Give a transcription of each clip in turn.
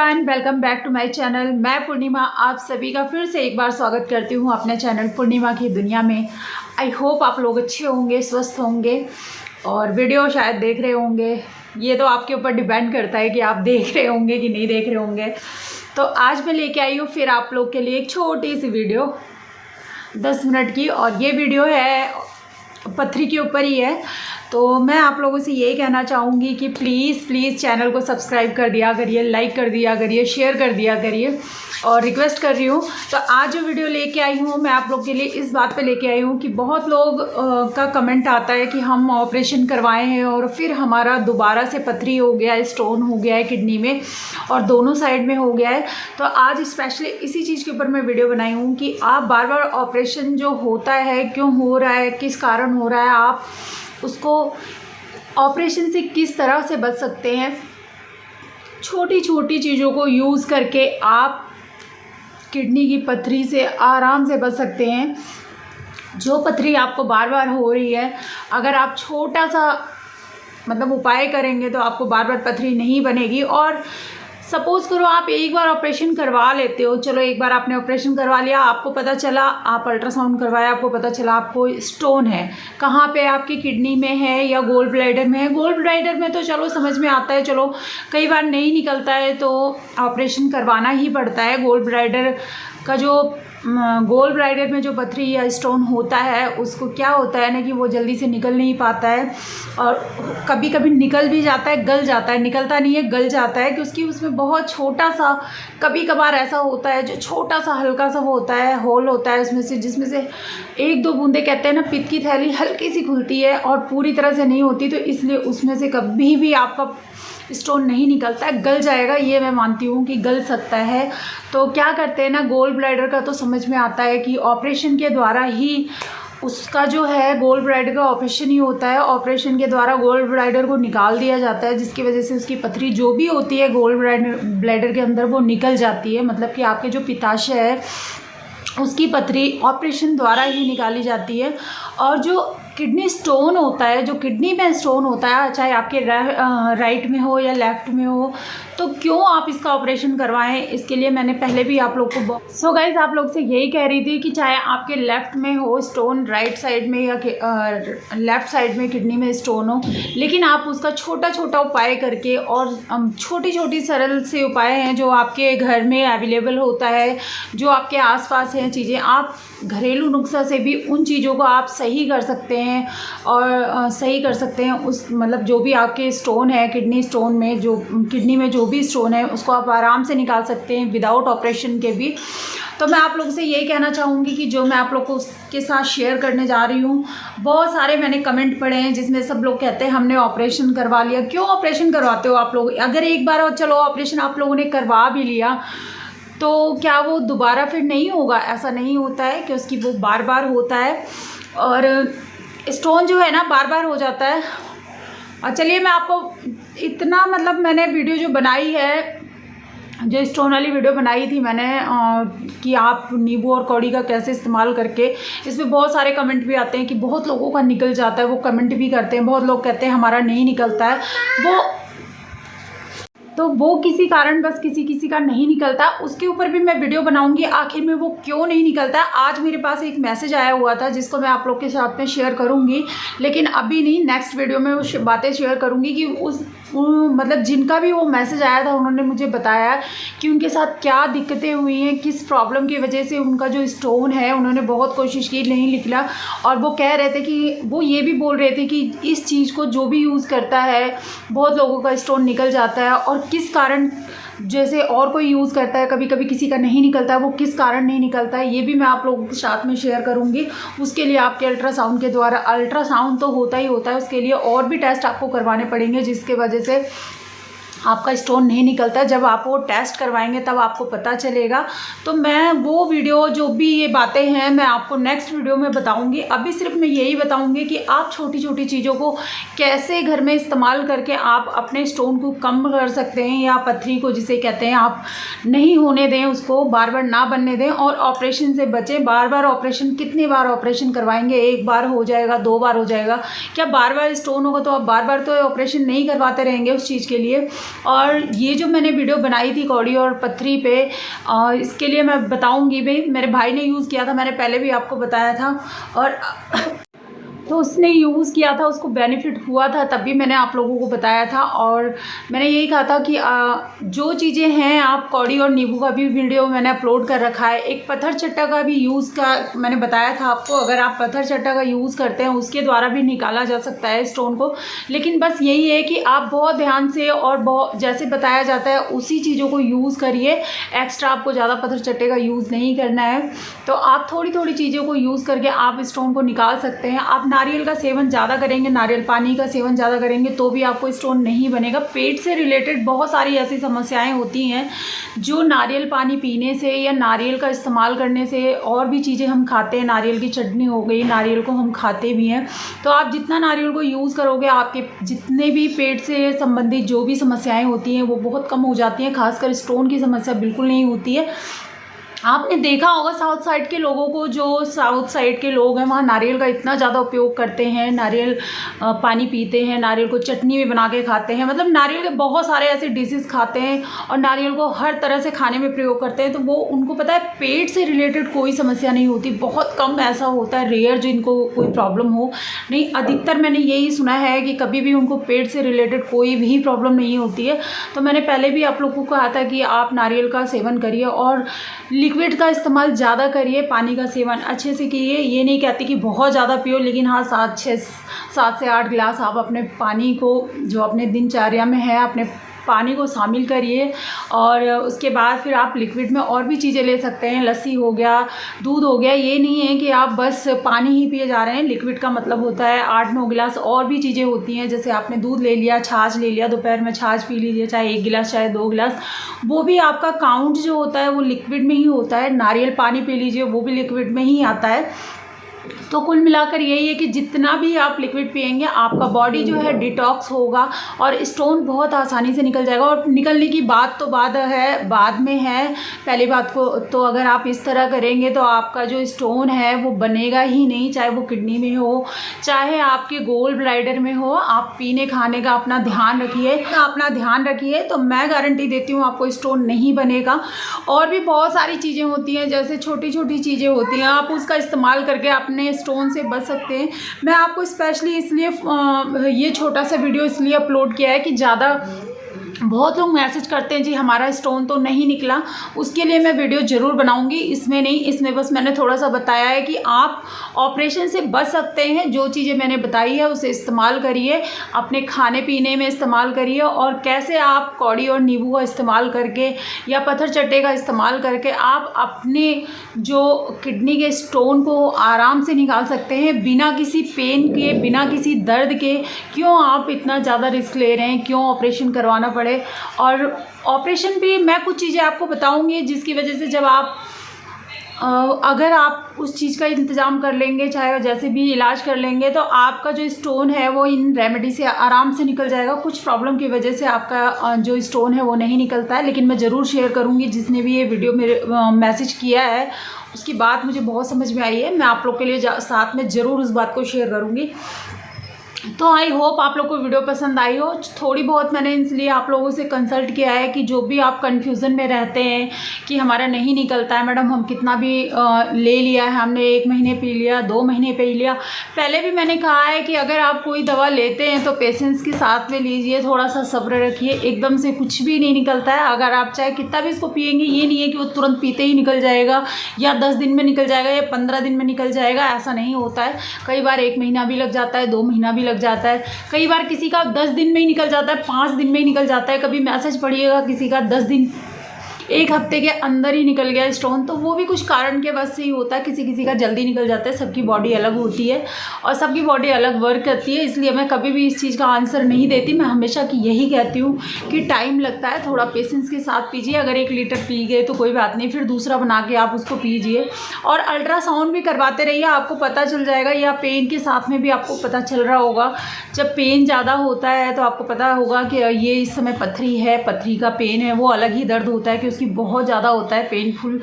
Everyone, welcome back to my channel. मैं पूर्णिमा आप सभी का फिर से एक बार स्वागत करती हूँ अपने चैनल पूर्णिमा की दुनिया में। आई होप आप लोग अच्छे होंगे, स्वस्थ होंगे और वीडियो शायद देख रहे होंगे। ये तो आपके ऊपर डिपेंड करता है कि आप देख रहे होंगे कि नहीं देख रहे होंगे। तो आज मैं लेके आई हूँ फिर आप लोग के लिए एक छोटी सी वीडियो 10 मिनट की, और ये वीडियो है पथरी के ऊपर ही है। तो मैं आप लोगों से यही कहना चाहूँगी कि प्लीज़ चैनल को सब्सक्राइब कर दिया करिए, लाइक कर दिया करिए, शेयर कर दिया करिए, और रिक्वेस्ट कर रही हूँ। तो आज जो वीडियो लेके आई हूँ मैं आप लोग के लिए इस बात पे लेके आई हूँ कि बहुत लोग का कमेंट आता है कि हम ऑपरेशन करवाए हैं और फिर हमारा दोबारा से पथरी हो गया है, स्टोन हो गया है किडनी में और दोनों साइड में हो गया है। तो आज स्पेशली इसी चीज़ के ऊपर मैं वीडियो बनाई हूँ कि आप बार बार ऑपरेशन जो होता है क्यों हो रहा है, किस कारण हो रहा है, आप उसको ऑपरेशन से किस तरह से बच सकते हैं। छोटी छोटी चीज़ों को यूज़ करके आप किडनी की पथरी से आराम से बच सकते हैं। जो पथरी आपको बार बार हो रही है, अगर आप छोटा सा मतलब उपाय करेंगे तो आपको बार बार पथरी नहीं बनेगी। और सपोज़ करो आप एक बार ऑपरेशन करवा लेते हो, चलो एक बार आपने ऑपरेशन करवा लिया, आपको पता चला, आप अल्ट्रासाउंड करवाया, आपको पता चला आपको स्टोन है, कहाँ पे आपकी किडनी में है या गोल ब्लैडर में है। गोल ब्लैडर में तो चलो समझ में आता है, चलो कई बार नहीं निकलता है तो ऑपरेशन करवाना ही पड़ता है। गोल ब्लैडर का जो गोल ब्लैडर में जो पथरी या स्टोन होता है उसको क्या होता है ना कि वो जल्दी से निकल नहीं पाता है, और कभी कभी निकल भी जाता है, गल जाता है, निकलता नहीं है, गल जाता है, क्योंकि उसमें बहुत छोटा सा कभी कभार ऐसा होता है जो छोटा सा हल्का सा वो होता है, होल होता है उसमें से, जिसमें से एक दो बूंदे कहते हैं ना पित्त की थैली हल्की सी खुलती है और पूरी तरह से नहीं होती। तो इसलिए उसमें से कभी भी आपका स्टोन नहीं निकलता है, गल जाएगा, ये मैं मानती हूँ कि गल सकता है। तो क्या करते हैं ना, गोल ब्लैडर का तो समझ में आता है कि ऑपरेशन के द्वारा ही उसका जो है गोल ब्लैडर का ऑपरेशन ही होता है। ऑपरेशन के द्वारा गोल ब्लैडर को निकाल दिया जाता है, जिसकी वजह से उसकी पथरी जो भी होती है गोल ब्लैडर के अंदर वो निकल जाती है। मतलब कि आपके जो पित्ताशय है उसकी पथरी ऑपरेशन द्वारा ही निकाली जाती है। और जो किडनी स्टोन होता है, जो किडनी में स्टोन होता है, चाहे आपके राइट में हो या लेफ़्ट में हो, तो क्यों आप इसका ऑपरेशन करवाएं, इसके लिए मैंने पहले भी आप लोग को सो गाइस आप लोग से यही कह रही थी कि चाहे आपके लेफ़्ट में हो स्टोन, राइट साइड में या लेफ़्ट साइड में किडनी में स्टोन हो, लेकिन आप उसका छोटा छोटा उपाय करके, और छोटी छोटी सरल से उपाय हैं जो आपके घर में अवेलेबल होता है, जो आपके आसपास हैं चीज़ें, आप घरेलू नुस्खा से भी उन चीज़ों को आप सही कर सकते हैं। और सही कर सकते हैं उस मतलब जो भी आपके स्टोन है किडनी स्टोन में, जो किडनी में जो भी स्टोन है उसको आप आराम से निकाल सकते हैं विदाउट ऑपरेशन के भी। तो मैं आप लोगों से यही कहना चाहूँगी कि जो मैं आप लोग को के साथ शेयर करने जा रही हूँ, बहुत सारे मैंने कमेंट पढ़े हैं जिसमें सब लोग कहते हैं हमने ऑपरेशन करवा लिया। क्यों ऑपरेशन करवाते हो आप लोग? अगर एक बार चलो ऑपरेशन आप लोगों ने करवा भी लिया तो क्या वो दोबारा फिर नहीं होगा? ऐसा नहीं होता है कि उसकी वो बार बार होता है, और स्टोन जो है ना बार बार हो जाता है। और चलिए मैं आपको इतना मतलब मैंने वीडियो जो बनाई है, जो स्टोन वाली वीडियो बनाई थी मैंने कि आप नींबू और कौड़ी का कैसे इस्तेमाल करके, इसमें बहुत सारे कमेंट भी आते हैं कि बहुत लोगों का निकल जाता है, वो कमेंट भी करते हैं। बहुत लोग कहते हैं हमारा नहीं निकलता है, वो किसी कारण बस किसी का नहीं निकलता, उसके ऊपर भी मैं वीडियो बनाऊंगी आखिर में वो क्यों नहीं निकलता। आज मेरे पास एक मैसेज आया हुआ था जिसको मैं आप लोग के साथ में शेयर करूंगी, लेकिन अभी नहीं, नेक्स्ट वीडियो में वो बातें शेयर करूंगी कि मतलब जिनका भी वो मैसेज आया था उन्होंने मुझे बताया कि उनके साथ क्या दिक्कतें हुई हैं, किस प्रॉब्लम की वजह से उनका जो स्टोन है उन्होंने बहुत कोशिश की नहीं निकला। और वो कह रहे थे कि वो ये भी बोल रहे थे कि इस चीज़ को जो भी यूज़ करता है बहुत लोगों का स्टोन निकल जाता है, और किस कारण जैसे और कोई यूज़ करता है कभी कभी किसी का नहीं निकलता है, वो किस कारण नहीं निकलता है, ये भी मैं आप लोगों के साथ में शेयर करूंगी। उसके लिए आपके अल्ट्रासाउंड के द्वारा, अल्ट्रासाउंड तो होता ही होता है, उसके लिए और भी टेस्ट आपको करवाने पड़ेंगे जिसके वजह से आपका स्टोन नहीं निकलता है। जब आप वो टेस्ट करवाएंगे तब आपको पता चलेगा। तो मैं वो वीडियो जो भी ये बातें हैं मैं आपको नेक्स्ट वीडियो में बताऊंगी। अभी सिर्फ मैं यही बताऊंगी कि आप छोटी छोटी चीज़ों को कैसे घर में इस्तेमाल करके आप अपने स्टोन को कम कर सकते हैं, या पथरी को जिसे कहते हैं आप नहीं होने दें, उसको बार बार ना बनने दें, और ऑपरेशन से बचें। बार बार ऑपरेशन, कितनी बार ऑपरेशन करवाएंगे? एक बार हो जाएगा, 2 बार हो जाएगा, क्या बार बार स्टोन होगा तो आप बार बार तो ऑपरेशन नहीं करवाते रहेंगे उस चीज़ के लिए। और ये जो मैंने वीडियो बनाई थी कौड़ी और पथरी पे, इसके लिए मैं बताऊंगी भी, मेरे भाई ने यूज़ किया था, मैंने पहले भी आपको बताया था, और तो उसने यूज़ किया था, उसको बेनिफिट हुआ था, तब भी मैंने आप लोगों को बताया था। और मैंने यही कहा था कि जो चीज़ें हैं, आप कौड़ी और नींबू का भी वीडियो मैंने अपलोड कर रखा है, एक पत्थर चट्टा का भी यूज़ का मैंने बताया था आपको। अगर आप पत्थर चट्टा का यूज़ करते हैं, उसके द्वारा भी निकाला जा सकता है स्टोन को, लेकिन बस यही है कि आप बहुत ध्यान से और बहुत जैसे बताया जाता है उसी चीज़ों को यूज़ करिए। एक्स्ट्रा आपको ज़्यादा पत्थर चट्टे का यूज़ नहीं करना है, तो आप थोड़ी थोड़ी चीज़ों को यूज़ करके आप स्टोन को निकाल सकते हैं। आप नारियल का सेवन ज़्यादा करेंगे, नारियल पानी का सेवन ज़्यादा करेंगे तो भी आपको स्टोन नहीं बनेगा। पेट से रिलेटेड बहुत सारी ऐसी समस्याएं होती हैं जो नारियल पानी पीने से या नारियल का इस्तेमाल करने से, और भी चीज़ें हम खाते हैं, नारियल की चटनी हो गई, नारियल को हम खाते भी हैं, तो आप जितना नारियल को यूज़ करोगे आपके जितने भी पेट से संबंधित जो भी समस्याएँ होती हैं वो बहुत कम हो जाती हैं। खासकर स्टोन की समस्या बिल्कुल नहीं होती है। आपने देखा होगा साउथ साइड के लोगों को, जो साउथ साइड के लोग हैं वहाँ नारियल का इतना ज़्यादा उपयोग करते हैं, नारियल पानी पीते हैं, नारियल को चटनी में बना के खाते हैं, मतलब नारियल के बहुत सारे ऐसे डिशेस खाते हैं और नारियल को हर तरह से खाने में प्रयोग करते हैं। तो वो उनको पता है पेट से रिलेटेड कोई समस्या नहीं होती, बहुत कम ऐसा होता है, रेयर जिनको कोई प्रॉब्लम हो। नहीं, अधिकतर मैंने यही सुना है कि कभी भी उनको पेट से रिलेटेड कोई भी प्रॉब्लम नहीं होती है। तो मैंने पहले भी आप लोगों को कहा था कि आप नारियल का सेवन करिए और लिक्विड का इस्तेमाल ज़्यादा करिए, पानी का सेवन अच्छे से कीजिए। ये नहीं कहती कि बहुत ज़्यादा पियो, लेकिन हाँ 7 से 8 गिलास आप अपने पानी को, जो अपने दिनचर्या में है, अपने पानी को शामिल करिए। और उसके बाद फिर आप लिक्विड में और भी चीज़ें ले सकते हैं, लस्सी हो गया, दूध हो गया। ये नहीं है कि आप बस पानी ही पिए जा रहे हैं। लिक्विड का मतलब होता है 8-9 गिलास और भी चीज़ें होती हैं, जैसे आपने दूध ले लिया, छाछ ले लिया, दोपहर में छाछ पी लीजिए, चाहे 1 गिलास चाहे 2 गिलास, वो भी आपका काउंट जो होता है वो लिक्विड में ही होता है। नारियल पानी पी लीजिए, वो भी लिक्विड में ही आता है। तो कुल मिलाकर यही है कि जितना भी आप लिक्विड पिएंगे आपका बॉडी जो है डिटॉक्स होगा और स्टोन बहुत आसानी से निकल जाएगा। और निकलने की बात तो बाद में है, पहली बात को तो अगर आप इस तरह करेंगे तो आपका जो स्टोन है वो बनेगा ही नहीं, चाहे वो किडनी में हो, चाहे आपके गोल ब्लैडर में हो। आप पीने खाने का अपना ध्यान रखिए, तो मैं गारंटी देती हूँ आपको स्टोन नहीं बनेगा। और भी बहुत सारी चीज़ें होती हैं, जैसे छोटी छोटी चीज़ें होती हैं, आप उसका इस्तेमाल करके अपने स्टोन से बच सकते हैं। मैं आपको स्पेशली इसलिए ये छोटा सा वीडियो इसलिए अपलोड किया है कि ज़्यादा बहुत लोग मैसेज करते हैं जी हमारा स्टोन तो नहीं निकला, उसके लिए मैं वीडियो ज़रूर बनाऊंगी। इसमें नहीं, इसमें बस मैंने थोड़ा सा बताया है कि आप ऑपरेशन से बच सकते हैं। जो चीज़ें मैंने बताई है उसे इस्तेमाल करिए, अपने खाने पीने में इस्तेमाल करिए, और कैसे आप कौड़ी और नींबू का इस्तेमाल करके या पत्थर चट्टे का इस्तेमाल करके आप अपने जो किडनी के स्टोन को आराम से निकाल सकते हैं, बिना किसी पेन के, बिना किसी दर्द के। क्यों आप इतना ज़्यादा रिस्क ले रहे हैं, क्यों ऑपरेशन करवाना पड़े। और ऑपरेशन भी मैं कुछ चीज़ें आपको बताऊंगी जिसकी वजह से जब आप अगर आप उस चीज़ का इंतज़ाम कर लेंगे, चाहे जैसे भी इलाज कर लेंगे, तो आपका जो स्टोन है वो इन रेमेडी से आराम से निकल जाएगा। कुछ प्रॉब्लम की वजह से आपका जो स्टोन है वो नहीं निकलता है, लेकिन मैं ज़रूर शेयर करूँगी। जिसने भी ये वीडियो मेरे मैसेज किया है उसकी बात मुझे बहुत समझ में आई है, मैं आप लोग के लिए साथ में ज़रूर उस बात को शेयर करूँगी। तो आई होप आप लोग को वीडियो पसंद आई हो। थोड़ी बहुत मैंने इसलिए आप लोगों से कंसल्ट किया है कि जो भी आप कंफ्यूजन में रहते हैं कि हमारा नहीं निकलता है मैडम, हम कितना भी ले लिया है, हमने 1 महीने पी लिया, 2 महीने पी लिया। पहले भी मैंने कहा है कि अगर आप कोई दवा लेते हैं तो पेशेंस के साथ में लीजिए, थोड़ा सा सब्र रखिए, एकदम से कुछ भी नहीं निकलता है। अगर आप चाहे कितना भी इसको पिएंगे, ये नहीं है कि वो तुरंत पीते ही निकल जाएगा या 10 दिन में निकल जाएगा या 15 दिन में निकल जाएगा, ऐसा नहीं होता है। कई बार 1 महीना भी लग जाता है, 2 महीना भी लग जाता है, कई बार किसी का 10 दिन में ही निकल जाता है, 5 दिन में ही निकल जाता है। कभी मैसेज पढ़िएगा किसी का 10 दिन, 1 हफ्ते के अंदर ही निकल गया स्टोन, तो वो भी कुछ कारण के वजह से ही होता है। किसी का जल्दी निकल जाता है, सबकी बॉडी अलग होती है और सबकी बॉडी अलग वर्क करती है, इसलिए मैं कभी भी इस चीज़ का आंसर नहीं देती। मैं हमेशा की यही कहती हूँ कि टाइम लगता है, थोड़ा पेशेंस के साथ पीजिए। अगर 1 लीटर पी गए तो कोई बात नहीं, फिर दूसरा बना के आप उसको पीजिए। और अल्ट्रासाउंड भी करवाते रहिए, आपको पता चल जाएगा, या पेन के साथ में भी आपको पता चल रहा होगा। जब पेन ज़्यादा होता है तो आपको पता होगा कि ये इस समय पथरी है, पथरी का पेन है, वो अलग ही दर्द होता है कि उसकी बहुत ज़्यादा होता है पेनफुल।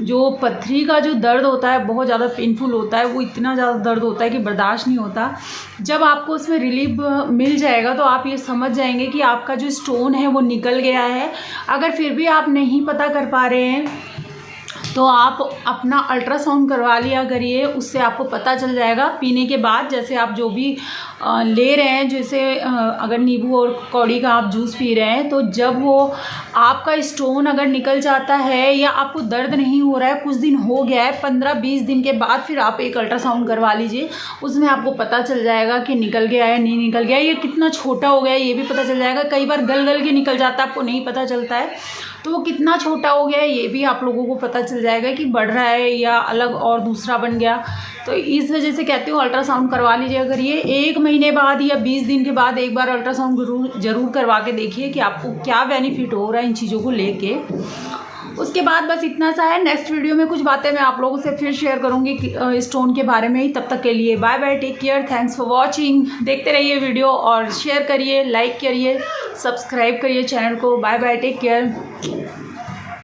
जो पथरी का जो दर्द होता है बहुत ज़्यादा पेनफुल होता है, वो इतना ज़्यादा दर्द होता है कि बर्दाश्त नहीं होता। जब आपको उसमें रिलीफ मिल जाएगा तो आप ये समझ जाएंगे कि आपका जो स्टोन है वो निकल गया है। अगर फिर भी आप नहीं पता कर पा रहे हैं तो आप अपना अल्ट्रासाउंड करवा लिया करिए, उससे आपको पता चल जाएगा। पीने के बाद जैसे आप जो भी ले रहे हैं, जैसे अगर नींबू और कौड़ी का आप जूस पी रहे हैं, तो जब वो आपका स्टोन अगर निकल जाता है या आपको दर्द नहीं हो रहा है, कुछ दिन हो गया है, 15-20 दिन के बाद फिर आप एक अल्ट्रासाउंड करवा लीजिए। उसमें आपको पता चल जाएगा कि निकल गया है नहीं निकल गया, ये कितना छोटा हो गया है ये भी पता चल जाएगा। कई बार गल गल के निकल जाता है, आपको नहीं पता चलता है, तो वो कितना छोटा हो गया है ये भी आप लोगों को पता चल जाएगा कि बढ़ रहा है या अलग और दूसरा बन गया। तो इस वजह से कहती हूँ अल्ट्रासाउंड करवा लीजिए करिए। 1 महीने बाद या 20 दिन के बाद एक बार अल्ट्रासाउंड ज़रूर करवा के देखिए कि आपको क्या बेनिफिट हो रहा है इन चीज़ों को लेके। उसके बाद बस इतना सा है। नेक्स्ट वीडियो में कुछ बातें मैं आप लोगों से फिर शेयर करूँगी स्टोन के बारे में ही। तब तक के लिए bye bye, take care, thanks for watching. देखते रहिए वीडियो और शेयर करिए, लाइक करिए, सब्सक्राइब करिए चैनल को। Bye bye, take care.